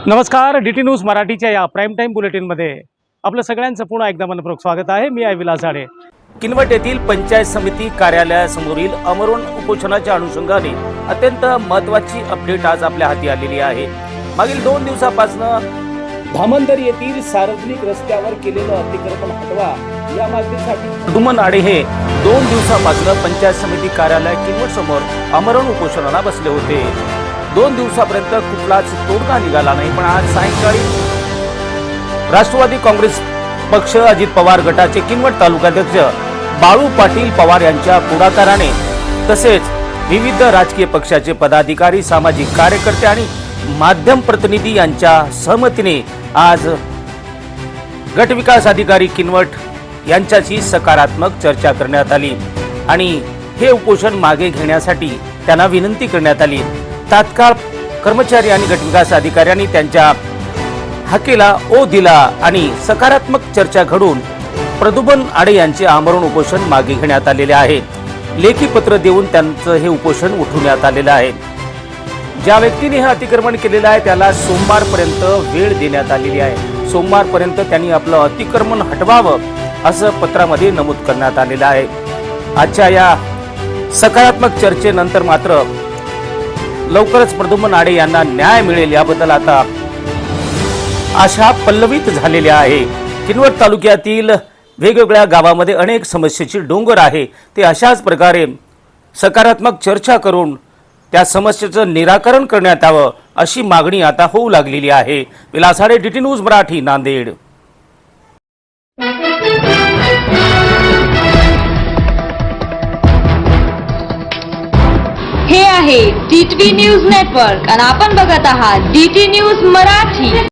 नमस्कार, DT news मराठीच्या या प्राईम टाईम बुलेटिनमध्ये आपलं सगळ्यांचं पुन्हा एकदा मनपूर्वक स्वागत आहे। मी आहे विलास आडे। किनवट येथील पंचायत समिती कार्यालयासमोरील आमरण उपोषणाच्या अनुषंगाने अत्यंत महत्त्वाची अपडेट आज आपल्या हाती आलेली आहे। मागील 2 दिवसापासून धामंदर येथील सार्वजनिक रस्त्यावर केलेलं अतिक्रमण हटवा या मागणीसाठी प्रद्युम्न आडे हे 2 दिवसापासून पंचायत समिती कार्यालय किनवट समोर आमरण उपोषणाला बसले होते। 2 दिवसापर्यंत कुठलाच तोडगा निघाला नाही, पण आज सायंकाळी राष्ट्रवादी काँग्रेस पक्ष अजित पवार गटाचे किनवट तालुकाध्यक्ष बाळू पाटील पवार यांच्या पुढाकाराने तसेच विविध राजकीय पक्षाचे पदाधिकारी, सामाजिक कार्यकर्ते आणि माध्यम प्रतिनिधी यांच्या सहमतीने आज गट विकास अधिकारी किनवट यांच्याशी सकारात्मक चर्चा करण्यात आली आणि हे उपोषण मागे घेण्यासाठी त्यांना विनंती करण्यात आली। तात्काळ कर्मचारी आणि गट विकास अधिकाऱ्यांनी त्यांच्या हाकेला ओ दिला आणि सकारात्मक चर्चा घडून प्रद्युम्न आडे यांचे आमरण उपोषण मागे घेण्यात आलेले आहे। लेखी पत्र देऊन त्यांचं हे उपोषण उठवण्यात आलेलं आहे। ज्या व्यक्तीने हे अतिक्रमण केलेलं आहे त्याला सोमवारपर्यंत वेळ देण्यात आलेली आहे। सोमवारपर्यंत त्यांनी आपलं अतिक्रमण हटवावं असं पत्रामध्ये नमूद करण्यात आलेलं आहे। आजच्या या सकारात्मक चर्चेनंतर मात्र लवकरच प्रद्युम्न आडे यांना न्याय मिळेल याबद्दल आता आशा पल्लवित झालेल्या आहे। किनवट तालुक्यातील वेगवेगळ्या गावामध्ये अनेक समस्येची डोंगर आहे, ते अशाच प्रकारे सकारात्मक चर्चा करून त्या समस्येचं निराकरण करण्यात यावं अशी मागणी आता होऊ लागलेली आहे। विलास आडे, DT न्यूज मराठी, नांदेड। हे आहे DT न्यूज नेटवर्क आणि आपण बघत आहात DT न्यूज मराठी।